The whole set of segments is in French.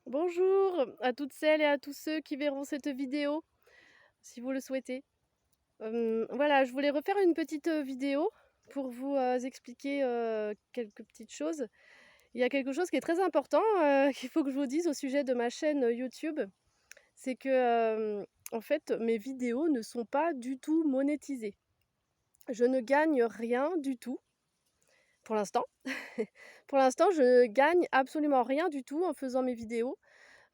Bonjour à toutes celles et à tous ceux qui verront cette vidéo, si vous le souhaitez. Voilà, je voulais refaire une petite vidéo pour vous expliquer quelques petites choses. Il y a quelque chose qui est très important qu'il faut que je vous dise au sujet de ma chaîne YouTube. C'est que, en fait, mes vidéos ne sont pas du tout monétisées. Je ne gagne rien du tout pour l'instant. Pour l'instant, je gagne absolument rien du tout en faisant mes vidéos.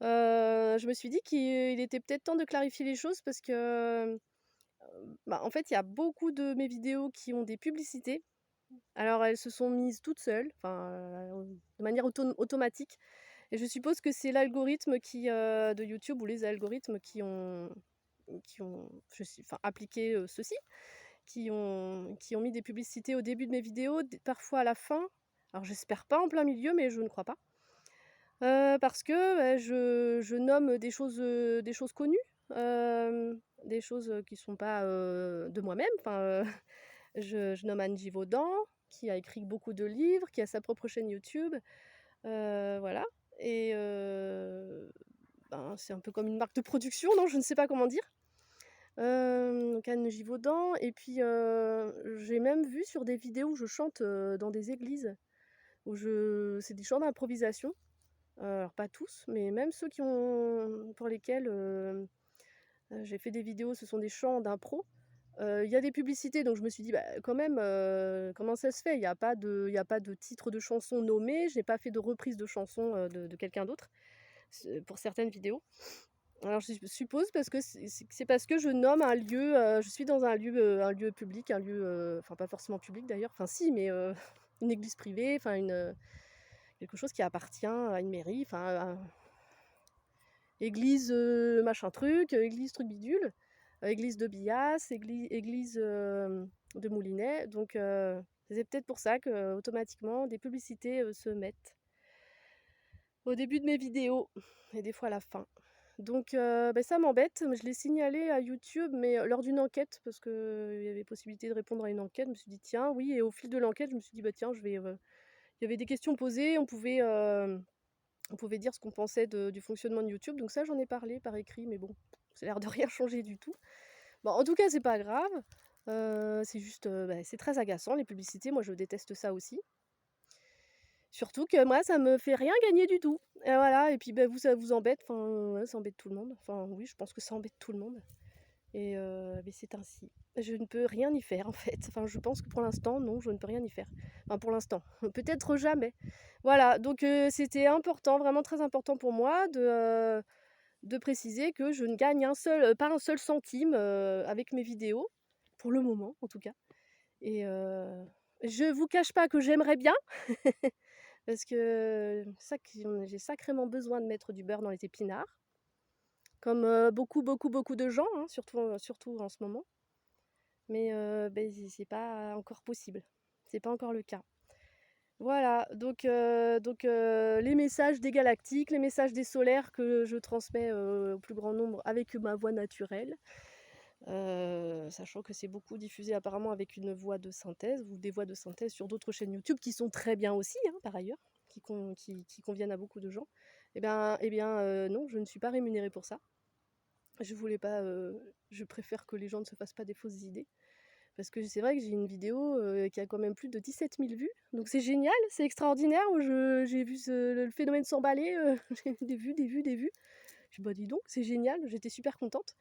Je me suis dit qu'il était peut-être temps de clarifier les choses parce que, bah, en fait, il y a beaucoup de mes vidéos qui ont des publicités. Alors elles se sont mises toutes seules, enfin, de manière automatique et je suppose que c'est l'algorithme qui, de YouTube ou les algorithmes qui ont appliqué, ceci, qui ont mis des publicités au début de mes vidéos, parfois à la fin. Alors j'espère pas en plein milieu, mais je ne crois pas. Parce que, bah, je nomme des choses connues, des choses, qui sont pas, de moi-même. Enfin, je nomme Anne Givaudan, qui a écrit beaucoup de livres, qui a sa propre chaîne YouTube, voilà et ben, c'est un peu comme une marque de production, non? Je ne sais pas comment dire. Donc Anne Givaudan et puis, j'ai même vu sur des vidéos où je chante, dans des églises, c'est des chants d'improvisation. Alors pas tous, mais même ceux pour lesquels, j'ai fait des vidéos, ce sont des chants d'impro. Il y a des publicités, donc je me suis dit: «Bah, quand même, comment ça se fait? Il y a pas de titre de chanson nommé, je n'ai pas fait de reprise de chanson, de quelqu'un d'autre, pour certaines vidéos». Alors je suppose parce que c'est parce que je nomme un lieu, je suis dans un lieu public, un lieu, enfin pas forcément public d'ailleurs, enfin si, mais une église privée, enfin quelque chose qui appartient à une mairie, enfin église, machin truc, église truc bidule, église de Bias, église, de Moulinet, donc c'est peut-être pour ça que automatiquement des publicités, se mettent au début de mes vidéos et des fois à la fin. Donc bah, ça m'embête, mais je l'ai signalé à YouTube, mais lors d'une enquête parce qu'il y avait possibilité de répondre à une enquête. Je me suis dit: «Tiens, oui» et au fil de l'enquête, je me suis dit: «Bah, tiens, je vais», il y avait des questions posées, on pouvait dire ce qu'on pensait du fonctionnement de YouTube, donc ça j'en ai parlé par écrit, mais bon, ça a l'air de rien changer du tout. Bon, en tout cas, c'est pas grave, c'est juste, bah, c'est très agaçant les publicités, moi je déteste ça aussi. Surtout que moi ça me fait rien gagner du tout et voilà et puis, bah, vous ça vous embête, enfin, ouais, ça embête tout le monde. Enfin oui, je pense que ça embête tout le monde et mais c'est ainsi. Je ne peux rien y faire en fait. Enfin, je pense que pour l'instant, non, je ne peux rien y faire. Enfin pour l'instant, peut-être jamais. Voilà, donc c'était important, vraiment très important pour moi de préciser que je ne gagne pas un seul centime, avec mes vidéos, pour le moment en tout cas et je vous cache pas que j'aimerais bien parce que j'ai sacrément besoin de mettre du beurre dans les épinards, comme, beaucoup, beaucoup, beaucoup de gens, hein, surtout en ce moment. Mais, beh, c'est pas encore possible. C'est pas encore le cas. Voilà, donc les messages des galactiques, les messages des solaires que je transmets, au plus grand nombre avec ma voix naturelle, sachant que c'est beaucoup diffusé apparemment avec une voix de synthèse ou des voix de synthèse sur d'autres chaînes YouTube qui sont très bien aussi, hein, par ailleurs, qui conviennent à beaucoup de gens. Eh bien, non, je ne suis pas rémunérée pour ça. Je voulais pas, je préfère que les gens ne se fassent pas des fausses idées. Parce que c'est vrai que j'ai une vidéo, qui a quand même plus de 17 000 vues, donc c'est génial, c'est extraordinaire. J'ai vu le phénomène s'emballer, j'ai eu des vues, des vues, des vues. Je dis: «Bah, dis donc, c'est génial», j'étais super contente.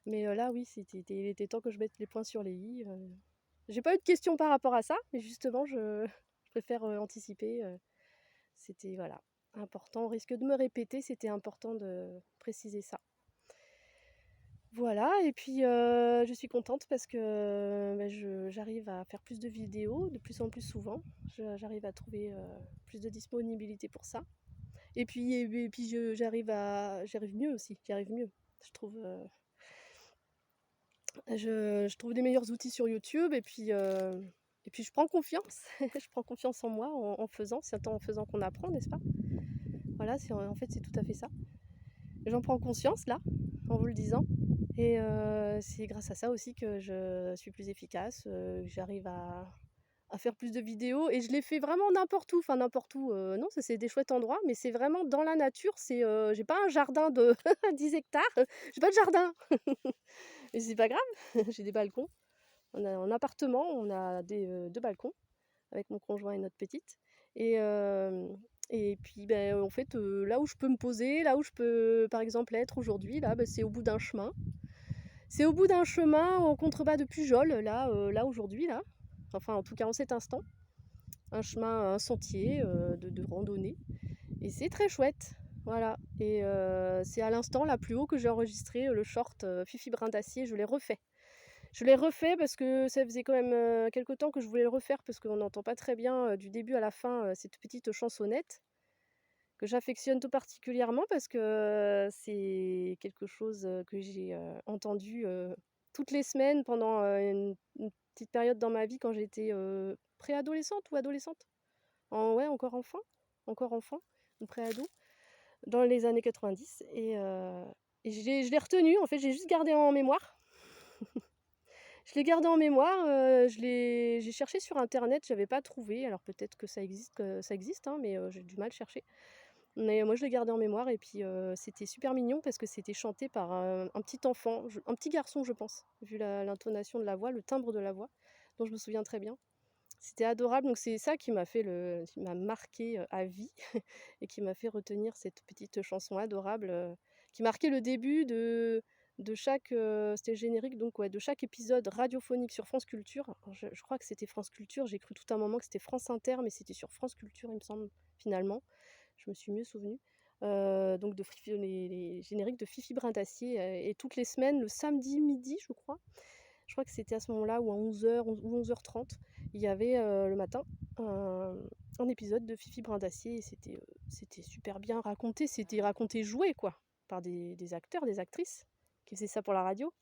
Mais là, oui, il était temps que je mette les points sur les i. J'ai pas eu de questions par rapport à ça, mais justement, je préfère, anticiper, c'était voilà, important, au risque de me répéter, c'était important de préciser ça. Voilà et puis, je suis contente parce que, bah, j'arrive à faire plus de vidéos, de plus en plus souvent. J'arrive à trouver, plus de disponibilité pour ça et puis j'arrive mieux aussi, j'y arrive mieux. Je trouve, je trouve des meilleurs outils sur YouTube et puis je prends confiance. Je prends confiance en moi en faisant. C'est en faisant qu'on apprend, n'est-ce pas? Voilà, en fait, c'est tout à fait ça. J'en prends conscience là, en vous le disant et c'est grâce à ça aussi que je suis plus efficace, que j'arrive à à faire plus de vidéos et je les fais vraiment n'importe où, enfin n'importe où, non, ça c'est des chouettes endroits, mais c'est vraiment dans la nature, j'ai pas un jardin de 10 hectares, j'ai pas de jardin. Mais c'est pas grave, j'ai des balcons. On a en appartement, on a 2 balcons avec mon conjoint et notre petite et et puis, beh, en fait, là où je peux me poser, là où je peux, par exemple, être aujourd'hui, là, bah, c'est au bout d'un chemin. C'est au bout d'un chemin en contrebas de Pujol, là, là aujourd'hui, là. Enfin, en tout cas, en cet instant. Un chemin, un sentier de randonnée. Et c'est très chouette. Voilà. Et c'est à l'instant, là, plus haut, que j'ai enregistré le short Fifi Brin d'Acier. Je l'ai refait. Je l'ai refait parce que ça faisait quand même quelque temps que je voulais le refaire parce qu'on n'entend pas très bien du début à la fin cette petite chansonnette que j'affectionne tout particulièrement parce que c'est quelque chose que j'ai entendu toutes les semaines pendant une petite période dans ma vie quand j'étais préadolescente ou adolescente. Ouais, encore enfant, ou préado, dans les années 90. Et je l'ai retenu, en fait, j'ai juste gardé en mémoire. Je l'ai gardé en mémoire, j'ai cherché sur internet, j'avais pas trouvé, alors peut-être que ça existe, hein, mais j'ai du mal à chercher. Mais moi je l'ai gardé en mémoire et puis c'était super mignon parce que c'était chanté par un petit enfant, un petit garçon je pense, vu l'intonation de la voix, le timbre de la voix, dont je me souviens très bien. C'était adorable, donc c'est ça qui m'a marqué à vie et qui m'a fait retenir cette petite chanson adorable qui marquait le début de chaque, c'était le générique donc ouais, de chaque épisode radiophonique sur France Culture. Alors, je crois que c'était France Culture, j'ai cru tout un moment que c'était France Inter, mais c'était sur France Culture, il me semble, finalement. Je me suis mieux souvenue. Donc les génériques de Fifi Brin d'Acier et toutes les semaines, le samedi midi, je crois que c'était à ce moment-là ou à 11h ou 11h30, il y avait le matin un, un épisode de Fifi Brin d'Acier et c'était super bien raconté, c'était raconté joué quoi, par des acteurs, des actrices qui faisaient ça pour la radio.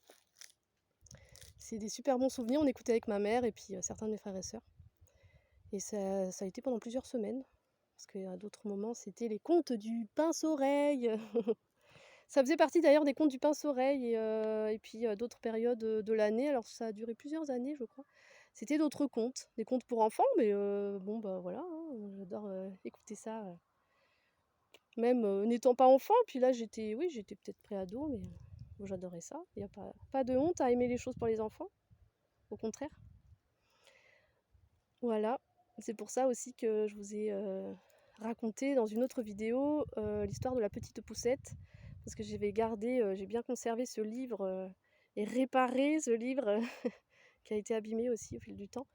C'est des super bons souvenirs, on écoutait avec ma mère et puis certains de mes frères et sœurs. Et ça a été pendant plusieurs semaines, parce qu'à d'autres moments c'était les contes du pince-oreille. Ça faisait partie d'ailleurs des contes du pince-oreille et puis d'autres périodes de l'année. Alors ça a duré plusieurs années, je crois. C'était d'autres contes, des contes pour enfants, mais bon, bah voilà, hein, j'adore écouter ça, même n'étant pas enfant. Puis là, oui, j'étais peut-être préado, mais bon, j'adorais ça. Il n'y a pas de honte à aimer les choses pour les enfants, au contraire. Voilà, c'est pour ça aussi que je vous ai raconté dans une autre vidéo l'histoire de la petite poussette. Parce que j'ai bien conservé ce livre et réparé ce livre qui a été abîmé aussi au fil du temps,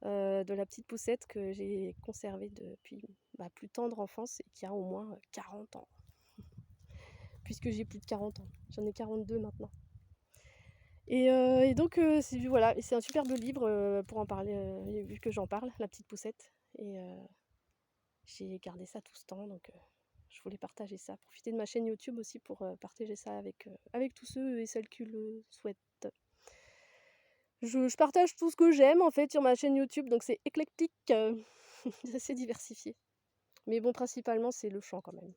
de la petite poussette que j'ai conservée depuis ma plus tendre enfance et qui a au moins 40 ans, puisque j'ai plus de 40 ans. J'en ai 42 maintenant. Et donc, voilà, c'est un superbe livre pour en parler, vu que j'en parle, la petite poussette. Et j'ai gardé ça tout ce temps, donc je voulais partager ça, profiter de ma chaîne YouTube aussi pour partager ça avec tous ceux et celles qui le souhaitent. Je partage tout ce que j'aime en fait sur ma chaîne YouTube, donc c'est éclectique, c'est assez diversifié. Mais bon, principalement c'est le chant quand même.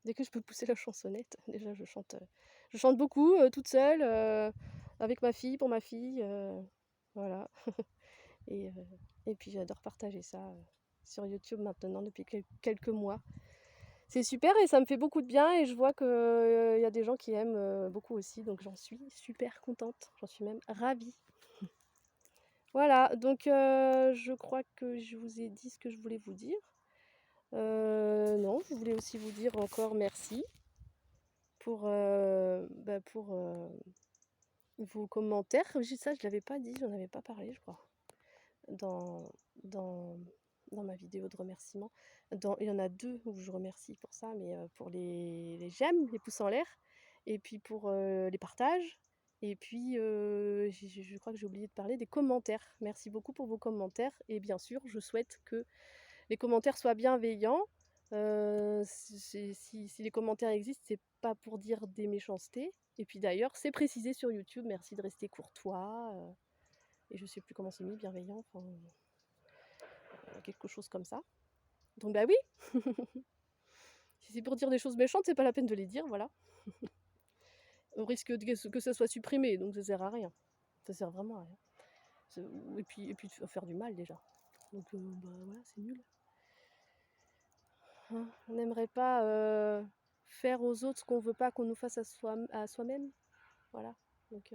Dès que je peux pousser la chansonnette, déjà je chante beaucoup toute seule, avec ma fille, pour ma fille, voilà. Et, et puis j'adore partager ça sur YouTube maintenant depuis quelques mois. C'est super et ça me fait beaucoup de bien et je vois qu'il y a des gens qui aiment beaucoup aussi, donc j'en suis super contente, j'en suis même ravie. Voilà, donc je crois que je vous ai dit ce que je voulais vous dire. Non, je voulais aussi vous dire encore merci pour vos commentaires. Ça, je ne l'avais pas dit, j'en avais pas parlé, je crois, dans, dans, dans ma vidéo de remerciement. Il y en a 2 où je remercie pour ça, mais pour les j'aime, les pouces en l'air, et puis pour les partages. Et puis, je crois que j'ai oublié de parler des commentaires. Merci beaucoup pour vos commentaires. Et bien sûr, je souhaite que les commentaires soient bienveillants. Si les commentaires existent, c'est pas pour dire des méchancetés. Et puis d'ailleurs, c'est précisé sur YouTube. Merci de rester courtois. Et je sais plus comment c'est mis, bienveillant. Enfin, quelque chose comme ça. Donc bah oui. Si c'est pour dire des choses méchantes, c'est pas la peine de les dire, voilà. Au risque que ça soit supprimé, donc ça sert à rien. Ça sert vraiment à rien. Et puis faire du mal déjà. Donc bah voilà, c'est nul. Hein, on n'aimerait pas faire aux autres ce qu'on veut pas qu'on nous fasse à soi-même. Voilà. Donc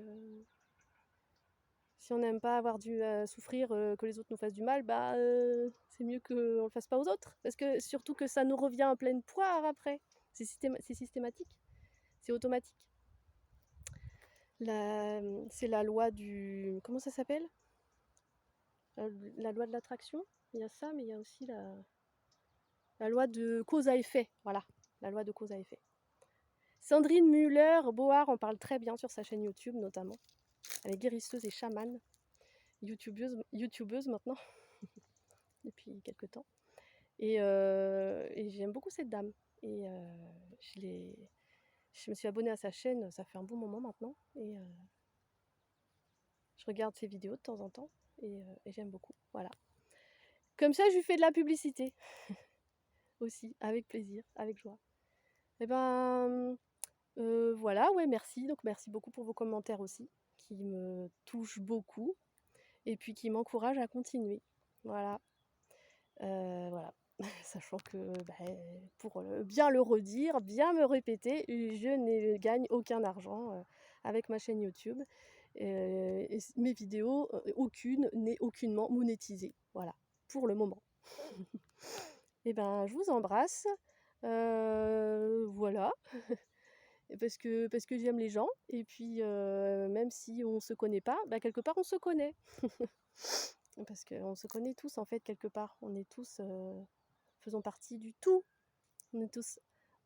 si on n'aime pas avoir dû souffrir, que les autres nous fassent du mal, bah c'est mieux qu'on ne le fasse pas aux autres. Parce que surtout que ça nous revient en pleine poire après. C'est systématique, c'est automatique. C'est la loi du... Comment ça s'appelle? La loi de l'attraction. Il y a ça, mais il y a aussi la loi de cause à effet. Voilà, la loi de cause à effet. Sandrine Müller-Board en parle très bien sur sa chaîne YouTube notamment. Elle est guérisseuse et chamane, youtubeuse maintenant, depuis quelques temps. Et j'aime beaucoup cette dame. Et je me suis abonnée à sa chaîne, ça fait un bon moment maintenant. Et je regarde ses vidéos de temps en temps. Et j'aime beaucoup. Voilà. Comme ça, je lui fais de la publicité. Aussi, avec plaisir, avec joie. Et ben... voilà, ouais, merci. Donc merci beaucoup pour vos commentaires aussi, qui me touchent beaucoup et puis qui m'encouragent à continuer. Voilà. Voilà. Sachant que, pour bien le redire, bien me répéter, je ne gagne aucun argent avec ma chaîne YouTube. Et mes vidéos, aucune n'est aucunement monétisée. Voilà, pour le moment. Et ben, je vous embrasse. Voilà. Parce que j'aime les gens. Et puis, même si on ne se connaît pas, quelque part, on se connaît. Parce qu'on se connaît tous, en fait, quelque part. On est tous... faisons partie du tout. On est tous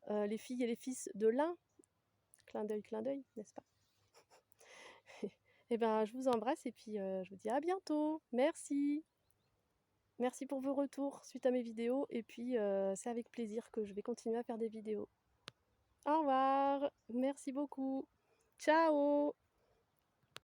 les filles et les fils de l'un. Clin d'œil, n'est-ce pas? Et ben, je vous embrasse et puis je vous dis à bientôt. Merci. Merci pour vos retours suite à mes vidéos. Et puis, c'est avec plaisir que je vais continuer à faire des vidéos. Au revoir. Merci beaucoup. Ciao.